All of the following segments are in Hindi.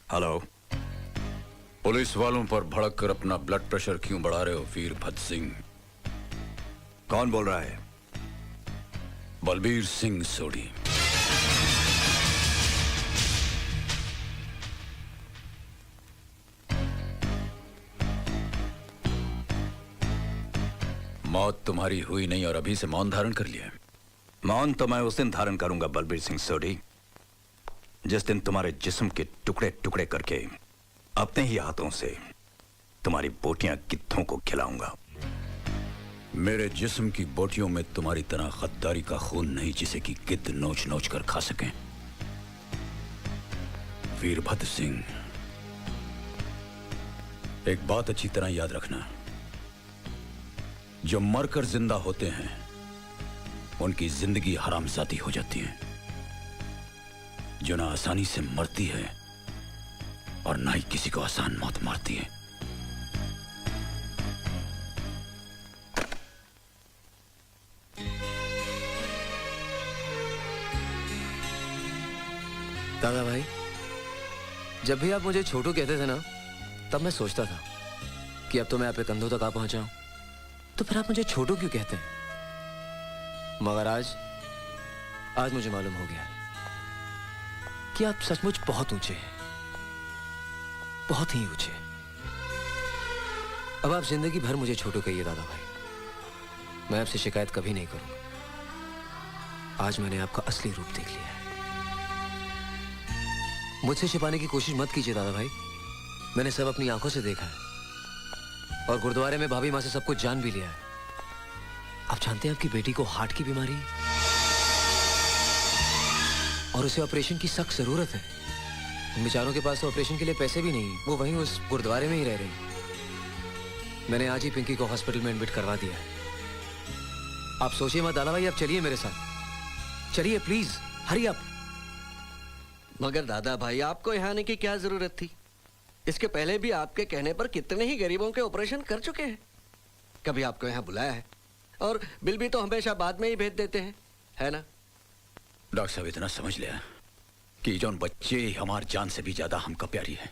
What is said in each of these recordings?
हेलो। पुलिस वालों पर भड़क कर अपना ब्लड प्रेशर क्यों बढ़ा रहे हो वीरभद्र सिंह? कौन बोल रहा है? बलबीर सिंह सोढ़ी। मौत तुम्हारी हुई नहीं और अभी से मौन धारण कर लिया। मौन तो मैं उस दिन धारण करूंगा बलबीर सिंह सोढ़ी, जिस दिन तुम्हारे जिस्म के टुकड़े टुकड़े करके अपने ही हाथों से तुम्हारी बोटियां गिद्धों को खिलाऊंगा। मेरे जिस्म की बोटियों में तुम्हारी तरह गद्दारी का खून नहीं जिसे कि गिद्ध नोच नोच कर खा सकें। वीरभद्र सिंह, एक बात अच्छी तरह याद रखना, जो मरकर जिंदा होते हैं उनकी जिंदगी हरामजादी हो जाती है। जो ना आसानी से मरती है और ना ही किसी को आसान मौत मारती है। दादा भाई, जब भी आप मुझे छोटू कहते थे ना, तब मैं सोचता था कि अब तो मैं आपके कंधों तक आ पहुंचा हूं, तो फिर आप मुझे छोटू क्यों कहते हैं? मगर आज मुझे मालूम हो गया कि आप सचमुच बहुत ऊंचे हैं, बहुत ही ऊंचे। अब आप जिंदगी भर मुझे छोटू कहिए दादा भाई, मैं आपसे शिकायत कभी नहीं करूंगा। आज मैंने आपका असली रूप देख लिया है। मुझसे छिपाने की कोशिश मत कीजिए दादा भाई, मैंने सब अपनी आंखों से देखा है और गुरुद्वारे में भाभी मां से सब कुछ जान भी लिया है। आप जानते हैं आपकी बेटी को हार्ट की बीमारी है और उसे ऑपरेशन की सख्त जरूरत है। उन बेचारों के पास तो ऑपरेशन के लिए पैसे भी नहीं, वो वहीं उस गुरुद्वारे में ही रह रहे हैं। मैंने आज ही पिंकी को हॉस्पिटल में एडमिट करवा दिया है। आप सोचिए मत दादा भाई, आप चलिए मेरे साथ, चलिए प्लीज, हरी अप। मगर दादा भाई, आपको यहाँ आने की क्या जरूरत थी? इसके पहले भी आपके कहने पर कितने ही गरीबों के ऑपरेशन कर चुके हैं। कभी आपको यहाँ बुलाया है? और बिल भी तो हमेशा बाद में ही भेज देते हैं, है ना? डॉक्टर साहब, इतना समझ लिया कि जौन बच्चे हमार जान से भी ज्यादा हमका प्यारी है,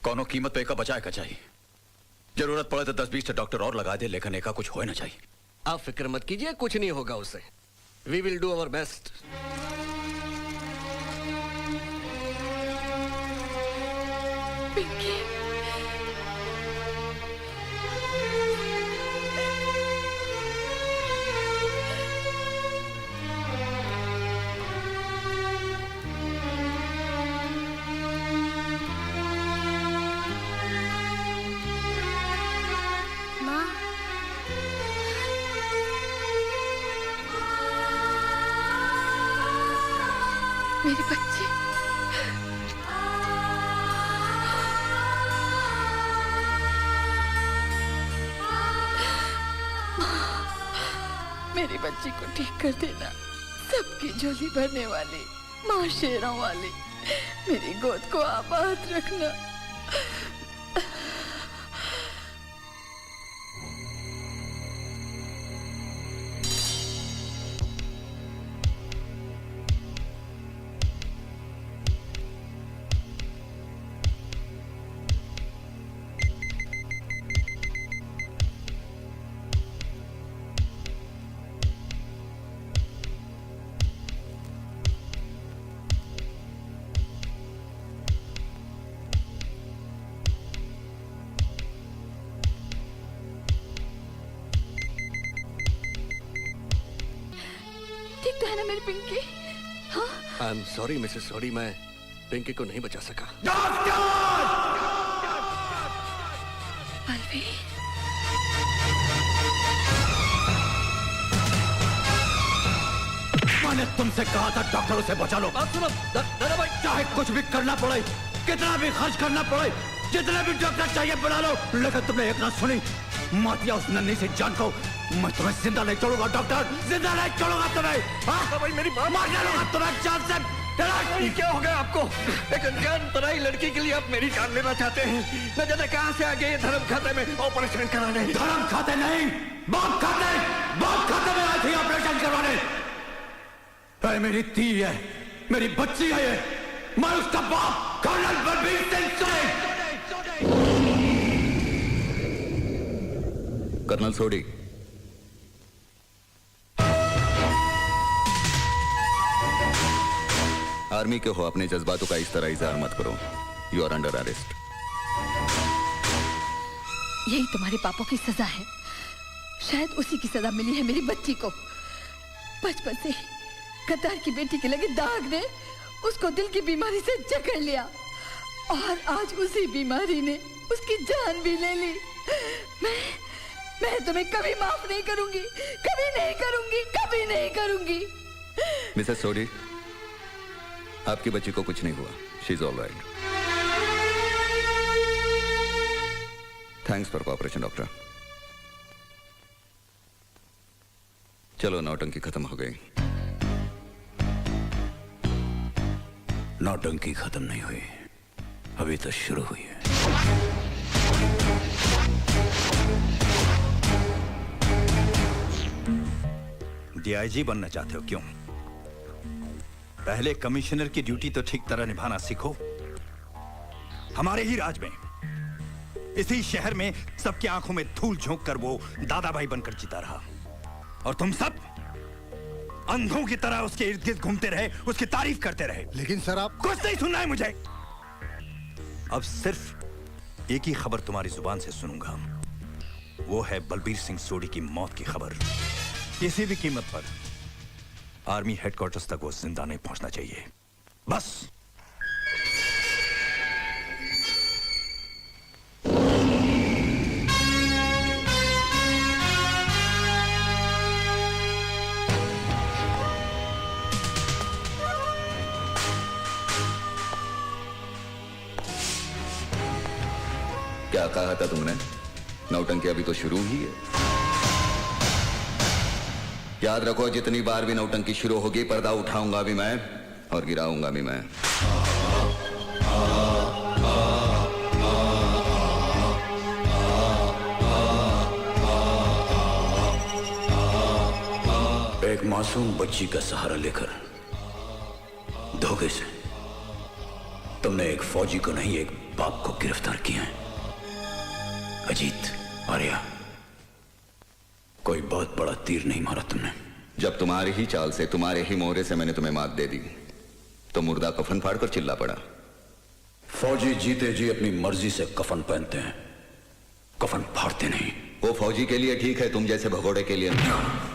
कौनो कीमत पे एका बचाए का चाहिए। जरूरत पड़े तो 10-20 डॉक्टर और लगा दे, लेकिन एका कुछ होना चाहिए। आप फिक्र मत कीजिए, कुछ नहीं होगा उससे। We will do our best. Pinky, माँ, मेरी बच्ची, मेरी बच्ची को ठीक कर देना। सबकी झोली भरने वाली माँ शेरों वाली, मेरी गोद को आबाद रखना। ठीक तो है ना मेरी पिंकी? हाँ? I am sorry Mrs Sodhi, मैं पिंकी को नहीं बचा सका। बलबीर, मैंने तुमसे कहा था डॉक्टरों से बचा लो। आप सुनो दादा भाई, चाहे कुछ भी करना पड़े, कितना भी खर्च करना पड़े, जितने भी डॉक्टर चाहिए बुला लो, लेकिन तुमने एक ना सुनी। मातिया उस नन्ही से जान को, मैं तुम्हें जिंदा नहीं छोड़ूंगा डॉक्टर, जिंदा नहीं छोड़ूंगा तुम्हें। हाँ भाई, मेरी बात मार डालूंगा तुम्हें जान से। क्या हो गया आपको? एक अनजान पराई लड़की के लिए आप मेरी जान लेना चाहते हैं? न जाने कहां से आ गए धर्म खाते में ऑपरेशन कराने। धर्म खाते नहीं, बहुत खाते में आई थी ऑपरेशन करवाने। मेरी धी है, मेरी बच्ची है ये, मैं उसका बाप कर्नल बलबीर सिंह सोडी। कर्नल सोडी, आर्मी के हो, अपने जज्बातों का इस तरह इजहार मत करो। You are under arrest. यही तुम्हारे पापों की सजा है। शायद उसी की सजा मिली है मेरी बच्ची को। बचपन से ही गद्दार की बेटी के लगे दाग ने उसको दिल की बीमारी से जकड़ लिया और आज उसी बीमारी ने उसकी जान भी ले ली। मैं तुम्हें कभी माफ नहीं करूंगी, कभी नहीं करूंगी, कभी नहीं करूंगी। मिसेस सोडी, आपकी बच्ची को कुछ नहीं हुआ। She is all right. Thanks for cooperation doctor. चलो, नौटंकी खत्म हो गई। नौटंकी खत्म नहीं हुई, अभी तो शुरू हुई है। डीआईजी बनना चाहते हो क्यों? पहले कमिश्नर की ड्यूटी तो ठीक तरह निभाना सीखो। हमारे ही राज में, इसी शहर में सबकी आंखों में धूल झोंक कर वो दादा भाई बनकर जीता रहा, और तुम सब अंधों की तरह उसके इर्द गिर्द घूमते रहे, उसकी तारीफ करते रहे। लेकिन सर, आप कुछ नहीं सुनना है मुझे। अब सिर्फ एक ही खबर तुम्हारी जुबान से सुनूंगा, वो है बलबीर सिंह सोडी की मौत की खबर। किसी भी कीमत पर आर्मी हेडक्वार्टर्स तक वो जिंदा नहीं पहुंचना चाहिए, बस। क्या कहा था तुमने? नौटंकी अभी तो शुरू ही है। याद रखो, जितनी बार भी नौटंकी शुरू होगी, पर्दा उठाऊंगा भी मैं और गिराऊंगा भी मैं। एक मासूम बच्ची का सहारा लेकर धोखे से तुमने एक फौजी को नहीं, एक बाप को गिरफ्तार किया है। अजीत, आर्या, कोई बहुत बड़ा तीर नहीं मारा तुमने। जब तुम्हारी ही चाल से, तुम्हारे ही मोहरे से मैंने तुम्हें मात दे दी, तो मुर्दा कफन फाड़कर चिल्ला पड़ा। फौजी जीते जी अपनी मर्जी से कफन पहनते हैं, कफन फाड़ते नहीं। वो फौजी के लिए ठीक है, तुम जैसे भगोड़े के लिए नहीं।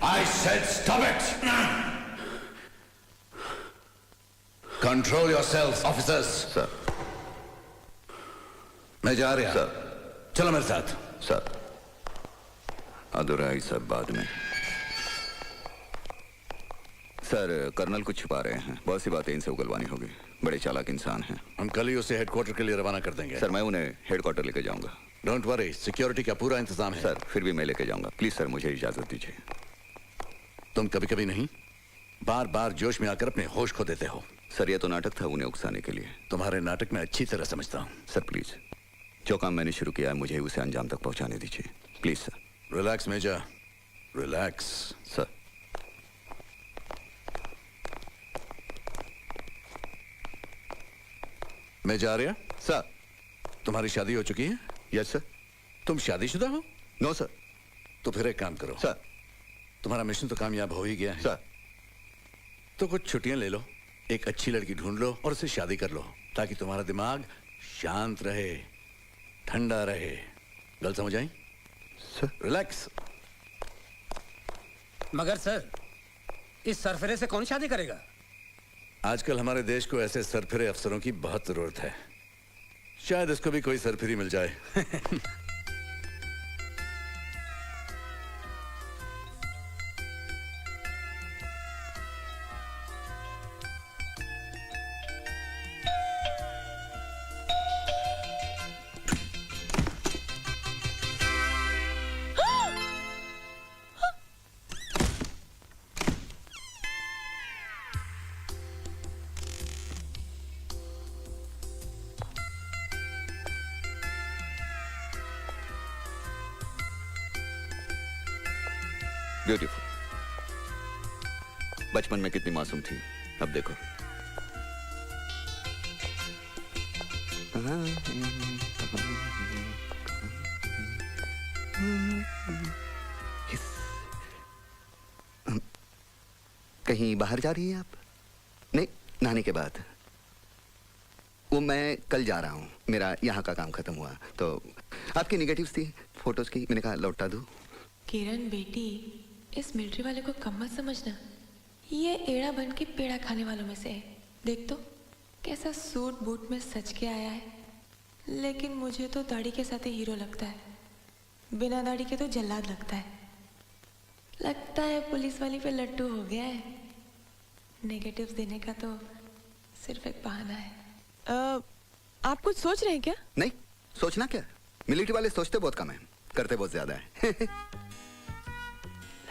I said stop it! Control yourselves, officers. Sir, मैं जा रहा। सर, चलो मेरे साथ। सर, अधूरा सब बाद में। सर, कर्नल कुछ छुपा रहे हैं। बहुत सी बातें इनसे उगलवानी होगी। बड़े चालाक इंसान हैं। हम कल ही उसे हेडक्वार्टर के लिए रवाना कर देंगे। सर, मैं उन्हें हेडक्वार्टर लेके जाऊंगा। डोंट वरी, सिक्योरिटी का पूरा इंतजाम है। सर, फिर भी मैं लेके जाऊंगा। प्लीज सर, मुझे इजाजत दीजिए। तुम कभी कभी नहीं, बार बार जोश में आकर अपने होश खो देते हो। सर, ये तो नाटक था उन्हें उकसाने के लिए। तुम्हारे नाटक में अच्छी तरह समझता हूँ। सर प्लीज, जो काम मैंने शुरू किया है मुझे उसे अंजाम तक पहुंचाने दीजिए। Please sir. Relax major, relax. Sir, मैं जा रहा। सर। तुम्हारी शादी हो चुकी है? Yes sir. तुम शादीशुदा हो? No sir. तो फिर एक काम करो, सर। तुम्हारा मिशन तो कामयाब हो ही गया है। सर तो कुछ छुट्टियां ले लो, एक अच्छी लड़की ढूंढ लो और उससे शादी कर लो, ताकि तुम्हारा दिमाग शांत रहे, ठंडा रहे। गल समझ आई? Sir relax. मगर सर, इस सरफरे से कौन शादी करेगा? आजकल हमारे देश को ऐसे सरफिरे अफसरों की बहुत जरूरत है। शायद इसको भी कोई सरफिरी मिल जाए। ब्यूटीफुल। बचपन में कितनी मासूम थी, अब देखो। कहीं बाहर जा रही हैं आप? नहीं, नहाने के बाद। वो मैं कल जा रहा हूँ, मेरा यहाँ का काम खत्म हुआ तो आपकी निगेटिव्स थी फोटोज की, मैंने कहा लौटा दूँ। किरण बेटी, इस मिलिट्री वाले को कम मत समझना। ये एड़ा बन के पेड़ा खाने वालों में से है। देख तो कैसा सूट बूट में सज के आया है, लेकिन मुझे तो दाढ़ी के साथ ही हीरो लगता है, बिना दाढ़ी के तो जल्लाद लगता है। लगता है पुलिस वाली पे लट्टू हो गया है। नेगेटिव्स देने का तो सिर्फ एक बहाना है। आप कुछ सोच रहे हैं क्या? नहीं, सोचना क्या, मिलिट्री वाले सोचते बहुत कम है, करते बहुत ज्यादा है।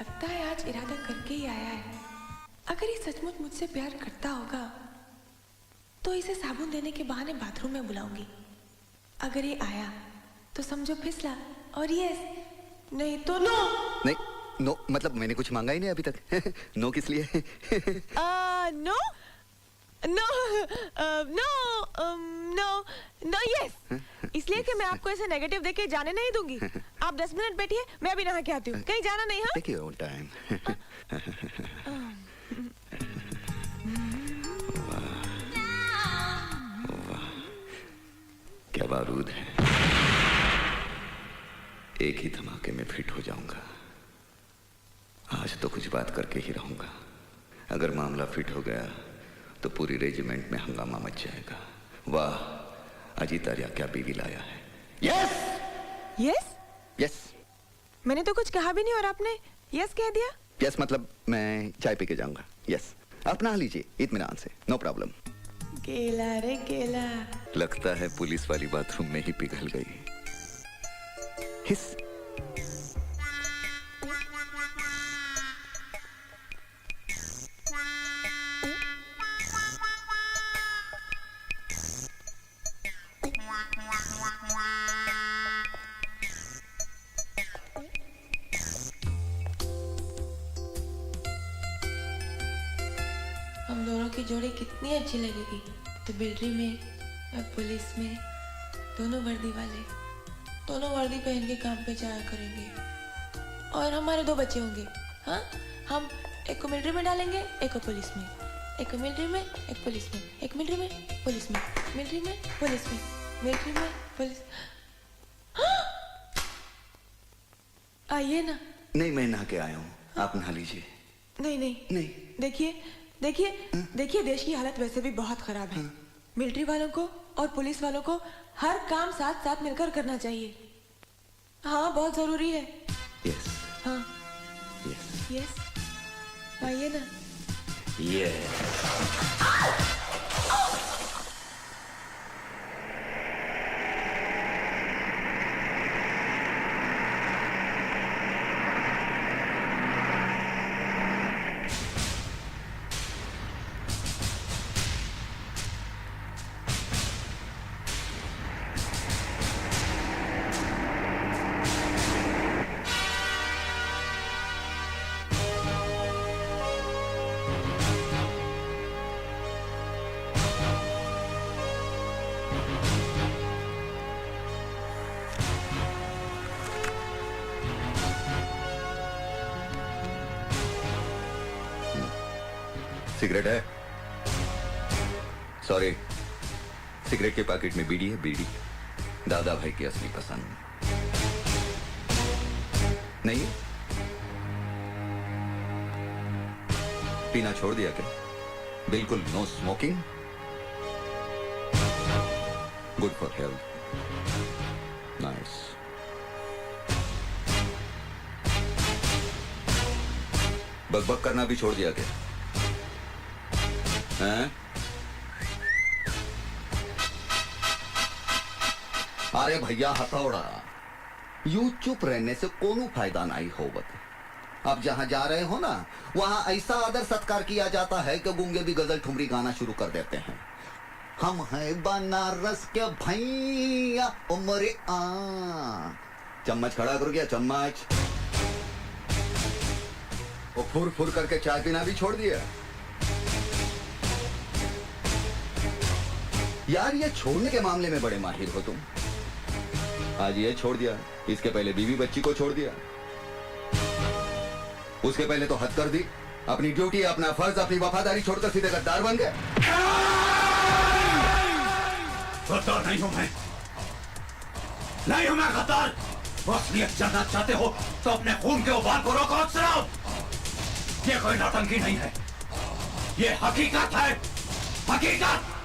लगता है आज इरादा करके ही आया है। अगर ये सचमुच मुझसे प्यार करता होगा तो इसे साबुन देने के बहाने बाथरूम में बुलाऊंगी। अगर ये आया तो समझो फिसला, और यस नहीं तो नो। नहीं, नो मतलब मैंने कुछ मांगा ही नहीं अभी तक। नो किस लिए? No no no no no yes, इसलिए कि मैं आपको ऐसे नेगेटिव देके जाने नहीं दूंगी। आप 10 मिनट बैठिए, मैं अभी नहा के आती हूँ। कहीं जाना नहीं। हाँ, टेक योर ओन टाइम। क्या बारूद है, एक ही धमाके में फिट हो जाऊंगा। आज तो कुछ बात करके ही रहूंगा। अगर मामला फिट हो गया तो पूरी रेजिमेंट में हंगामा मच जाएगा। वाह, अजीत आर्या क्या बीवी लाया है। Yes yes yes. मैंने तो कुछ कहा भी नहीं और आपने यस कह दिया। यस मतलब मैं चाय पी के जाऊंगा। यस, आप नहा लीजिए इत्मीनान से, नो प्रॉब्लम। केला रे केला। लगता है पुलिस वाली बाथरूम में ही पिघल गई। हिस। हम दोनों की जोड़ी कितनी अच्छी लगेगी। तो मिलिट्री में और पुलिस में, दोनों वर्दी वाले, दोनों वर्दी पहन के काम पे जाया करेंगे। और हमारे 2 बच्चे होंगे। हाँ, हम एक को मिलिट्री में डालेंगे, एक को पुलिस में। एक को मिलिट्री में, एक पुलिस में। एक मिलिट्री में, पुलिस में। मिलिट्री में, पुलिस में। मिलिट्री में, पुलिस। आइए ना। नहीं, मैं नहा के आया हूँ, आप नहा लीजिए। नहीं नहीं नहीं। देखिए देखिए देखिए, देश की हालत वैसे भी बहुत खराब है। मिलिट्री वालों को और पुलिस वालों को हर काम साथ साथ मिलकर करना चाहिए। हाँ, बहुत जरूरी है। यस हाँ यस यस, आइए ना। यस। सिगरेट है? सॉरी, सिगरेट के पैकेट में बीड़ी है, बीड़ी। दादा भाई की असली पसंद नहीं है? पीना छोड़ दिया क्या? बिल्कुल no smoking? Good for health. Nice. बकबक करना भी छोड़ दिया क्या? हैं? अरे भैया हथौड़ा, यूं चुप रहने से कोनो फायदा नहीं होवत। अब जहां जा रहे हो ना, वहां ऐसा आदर सत्कार किया जाता है कि गूंगे भी गजल ठुमरी गाना शुरू कर देते हैं। हम हैं बनारस के भैया उमरे आ। चम्मच खड़ा करो क्या? चम्मच। वो फुर फुर करके चाय पीना भी छोड़ दिया। यार ये छोड़ने के मामले में बड़े माहिर हो तुम। आज ये छोड़ दिया, इसके पहले बीवी बच्ची को छोड़ दिया, उसके पहले तो हद कर दी। अपनी ड्यूटी, अपना फर्ज, अपनी वफादारी छोड़कर सीधे गद्दार बन गए। गद्दार नहीं हूं मैं, नहीं हूं मैं गद्दार। असलियत जानना चाहते हो तो अपने खून के उबाल को रोको, सुनाओ। ये कोई नौटंकी नहीं है, ये हकीकत है, हकीकत।